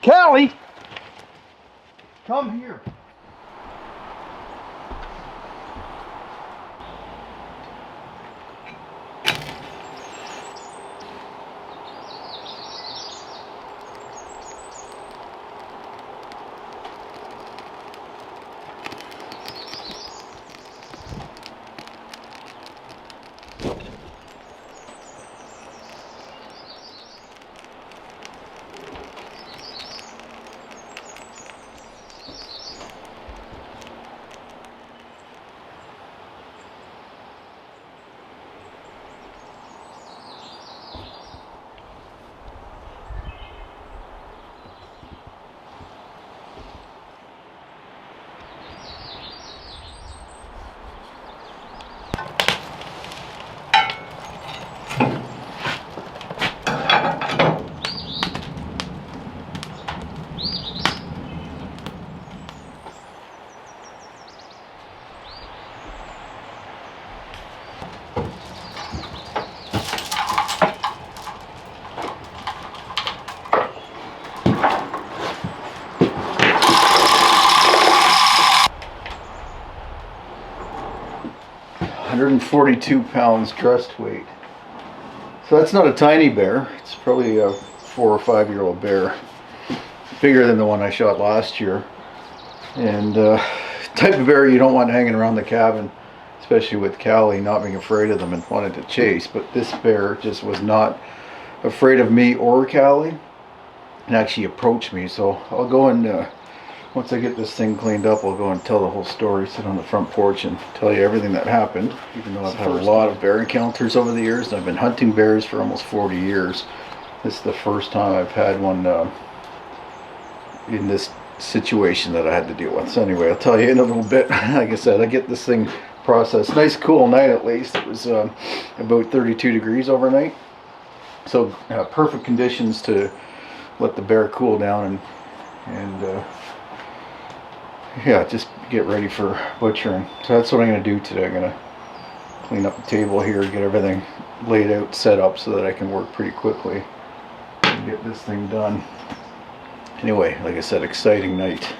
Cali, come here. £142 dressed weight. So that's not a tiny bear. It's probably a 4 or 5 year old bear. Bigger than the one I shot last year. And type of bear you don't want hanging around the cabin, especially with Cali not being afraid of them and wanted to chase. But this bear just was not afraid of me or Cali and actually approached me. So I'll go and once I get this thing cleaned up, I'll go and tell the whole story, sit on the front porch and tell you everything that happened. Even though I've had a lot of bear encounters over the years, and I've been hunting bears for almost 40 years. This is the first time I've had one in this situation that I had to deal with. So anyway, I'll tell you in a little bit. Like I said, I get this thing processed. Nice cool night at least. It was about 32 degrees overnight. So perfect conditions to let the bear cool down and yeah, just get ready for butchering. So that's what I'm going to do today. I'm going to clean up the table here, get everything laid out, set up so that I can work pretty quickly and get this thing done. Anyway, like I said, exciting night.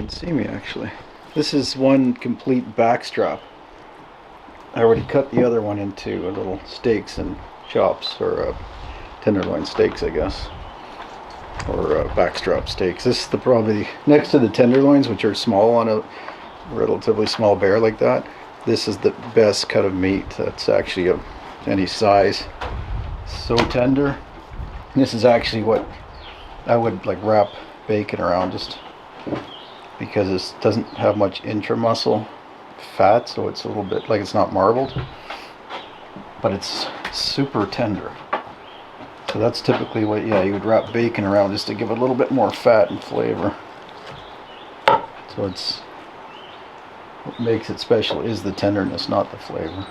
can see me actually. This is one complete backstrap. I already cut the other one into little steaks and chops, or tenderloin steaks, I guess, or backstrap steaks. This is probably next to the tenderloins, which are small on a relatively small bear like that. This is the best cut of meat that's actually of any size. So tender. This is actually what I would like wrap bacon around, just because this doesn't have much intramuscle fat, so it's a little bit like, it's not marbled, but it's super tender. So that's typically what, yeah, you would wrap bacon around, just to give it a little bit more fat and flavor. So it's, what makes it special is the tenderness, not the flavor.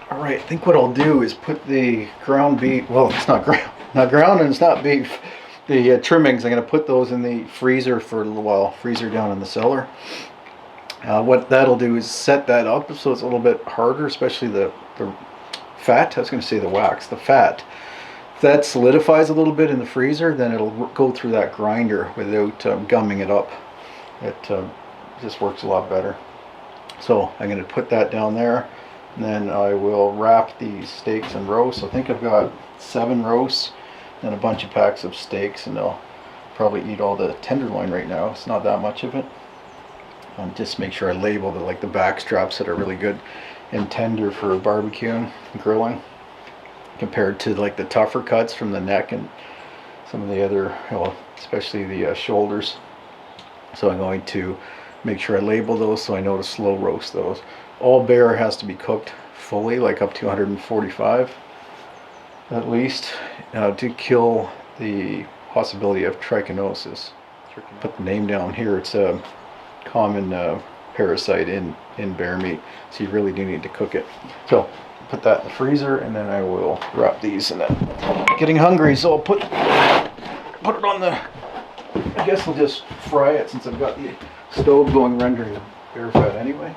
Alright, I think what I'll do is put the ground beef, well, it's not ground and it's not beef. The trimmings, I'm going to put those in the freezer for a little while, freezer down in the cellar. What that'll do is set that up so it's a little bit harder, especially the fat. I was going to say the wax, the fat. If that solidifies a little bit in the freezer, then it'll go through that grinder without gumming it up. It just works a lot better. So I'm going to put that down there. And then I will wrap these steaks and roasts. I think I've got 7 roasts and a bunch of packs of steaks, and I'll probably eat all the tenderloin right now. It's not that much of it. And just make sure I label the back straps that are really good and tender for barbecuing and grilling, compared to like the tougher cuts from the neck and some of the other, well, especially the shoulders. So I'm going to make sure I label those so I know to slow roast those. All bear has to be cooked fully, like up to 145 at least, to kill the possibility of trichinosis. Put the name down here. It's a common parasite in bear meat, so you really do need to cook it. So put that in the freezer, and then I will wrap these in it. Getting hungry, so I'll put it on the, I guess I'll just fry it since I've got the stove going, rendering the bear fat anyway.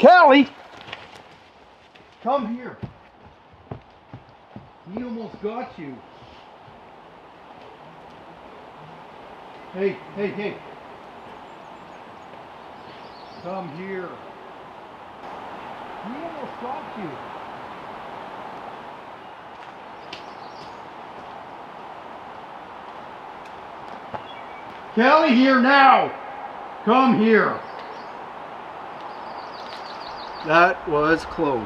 Cali! Come here. He almost got you. Hey, hey, hey. Come here. He almost got you. Cali, here now. Come here. That was close.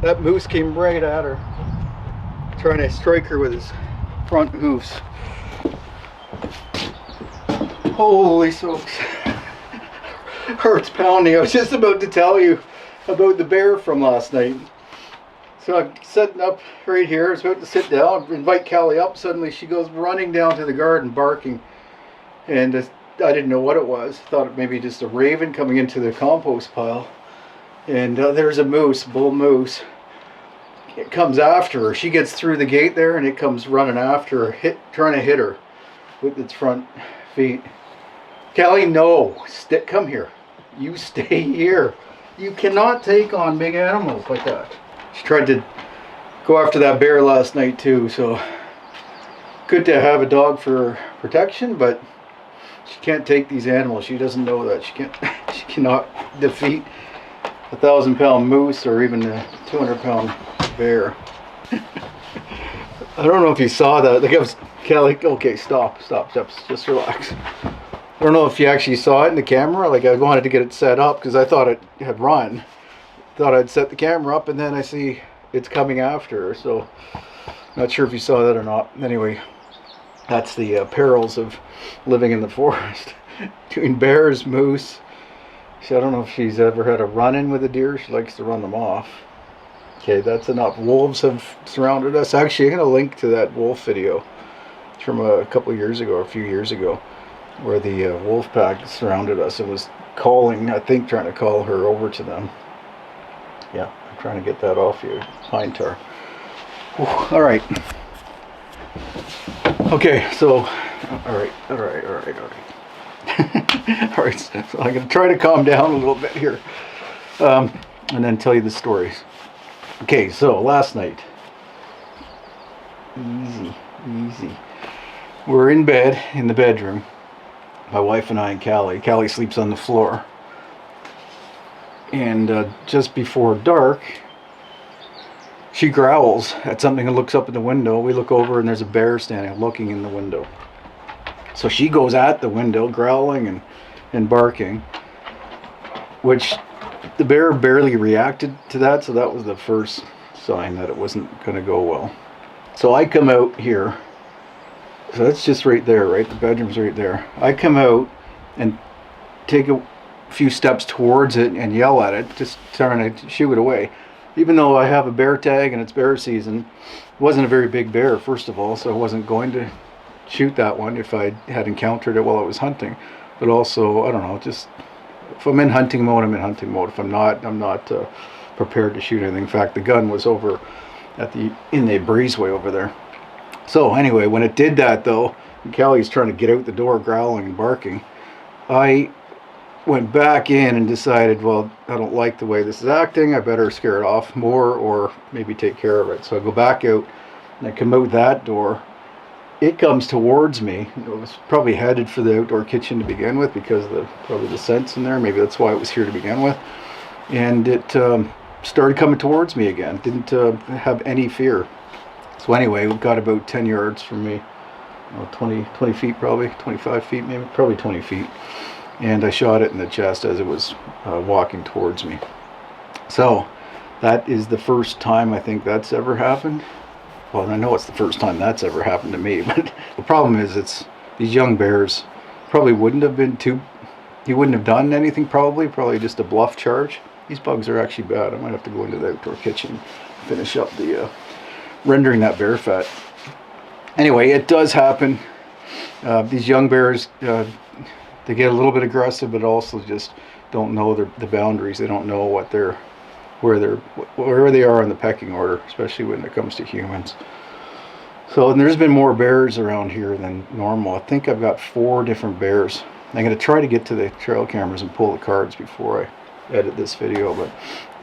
That moose came right at her, trying to strike her with his front hoofs. Holy smokes. Heart's pounding. I was just about to tell you about the bear from last night. So I'm sitting up right here. I was about to sit down, invite Cali up. Suddenly she goes running down to the garden barking. And I didn't know what it was. Thought it maybe just a raven coming into the compost pile. And there's a moose, bull moose. It comes after her. She gets through the gate there and it comes running after her, trying to hit her with its front feet. Cali, no. Come here. You stay here. You cannot take on big animals like that. She tried to go after that bear last night too, so good to have a dog for protection, but she can't take these animals. She doesn't know that. She cannot defeat a 1,000-pound moose or even a 200-pound bear. I don't know if you saw that. Like I was, Cali, okay, stop, just relax. I don't know if you actually saw it in the camera. Like I wanted to get it set up because I thought it had run. Thought I'd set the camera up and then I see it's coming after her. So not sure if you saw that or not. Anyway, that's the perils of living in the forest. Between bears, moose. I don't know if she's ever had a run-in with a deer. She likes to run them off. Okay, that's enough. Wolves have surrounded us. Actually, I'm going to link to that wolf video. It's from a couple of years ago, or a few years ago, where the wolf pack surrounded us and was calling, I think trying to call her over to them. Yeah, I'm trying to get that off you. Pine tar. Whew, all right. Okay, so, all right. All right, so I'm going to try to calm down a little bit here and then tell you the stories. Okay, so last night. Easy. We're in bed, in the bedroom. My wife and I and Cali. Cali sleeps on the floor. And just before dark, she growls at something and looks up at the window. We look over and there's a bear standing looking in the window. So she goes at the window, growling and barking, which the bear barely reacted to that. So that was the first sign that it wasn't going to go well. So I come out here. So that's just right there, right? The bedroom's right there. I come out and take a few steps towards it and yell at it, just trying to shoo it away. Even though I have a bear tag and it's bear season, it wasn't a very big bear, first of all, so I wasn't going to shoot that one if I had encountered it while I was hunting. But also, I don't know, just if I'm in hunting mode, I'm in hunting mode. If I'm not, I'm not prepared to shoot anything. In fact, the gun was over in the breezeway over there. So anyway, when it did that though, and Cali's trying to get out the door growling and barking, I went back in and decided, well, I don't like the way this is acting. I better scare it off more or maybe take care of it. So I go back out and I come out that door. It comes towards me. It was probably headed for the outdoor kitchen to begin with because of probably the scents in there. Maybe that's why it was here to begin with. And it started coming towards me again. Didn't have any fear. So anyway, we got about 10 yards from me. 20 feet probably, 25 feet maybe, probably 20 feet. And I shot it in the chest as it was walking towards me. So that is the first time I think that's ever happened. Well, I know it's the first time that's ever happened to me, but the problem is it's these young bears probably wouldn't have been he wouldn't have done anything probably just a bluff charge. These bugs are actually bad. I might have to go into the outdoor kitchen and finish up the rendering that bear fat. Anyway, it does happen. These young bears, they get a little bit aggressive, but also just don't know the boundaries. They don't know where they are in the pecking order, especially when it comes to humans. So, and there's been more bears around here than normal. I think I've got 4 different bears. I'm going to try to get to the trail cameras and pull the cards before I edit this video, but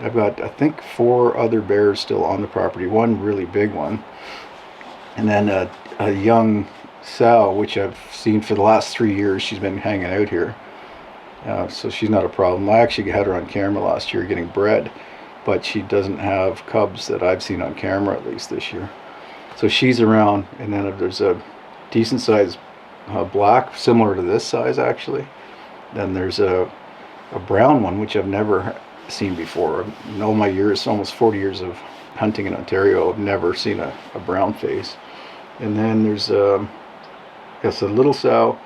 I've got, I think, 4 other bears still on the property. One really big one, and then a young sow, which I've seen for the last 3 years. She's been hanging out here, so she's not a problem. I actually had her on camera last year getting bred, but she doesn't have cubs that I've seen on camera, at least this year. So she's around, and then there's a decent sized black, similar to this size actually. Then there's a brown one, which I've never seen before. In all my years, almost 40 years of hunting in Ontario, I've never seen a brown face. And then there's yes, a little sow,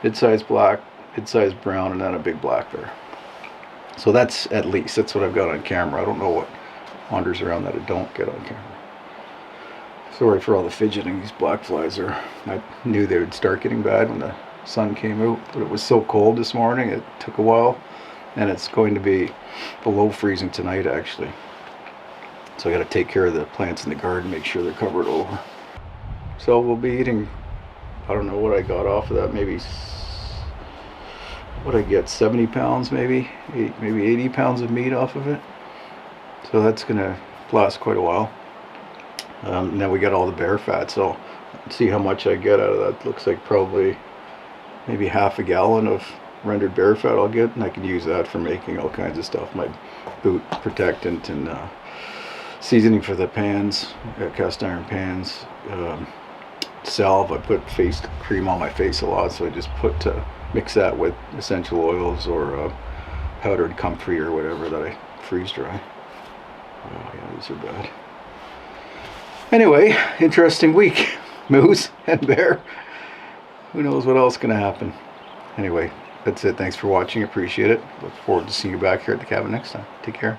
mid-sized black, mid-sized brown, and then a big black bear. So that's what I've got on camera. I don't know what wanders around that I don't get on camera. Sorry for all the fidgeting. These black flies are, I knew they would start getting bad when the sun came out, but it was so cold this morning, it took a while, and it's going to be below freezing tonight actually. So I got to take care of the plants in the garden, make sure they're covered over. So we'll be eating, I don't know what I got off of that, maybe, what I get, 70 pounds maybe 80 pounds of meat off of it. So that's gonna last quite a while. And then we got all the bear fat, so let's see how much I get out of that. Looks like probably maybe half a gallon of rendered bear fat I'll get, and I can use that for making all kinds of stuff. My boot protectant and seasoning for the pans, cast iron pans. Salve, I put face cream on my face a lot, so I just mix that with essential oils or powdered comfrey or whatever that I freeze dry. Oh yeah, these are bad. Anyway, interesting week. Moose and bear. Who knows what else is going to happen. Anyway, that's it. Thanks for watching. Appreciate it. Look forward to seeing you back here at the cabin next time. Take care.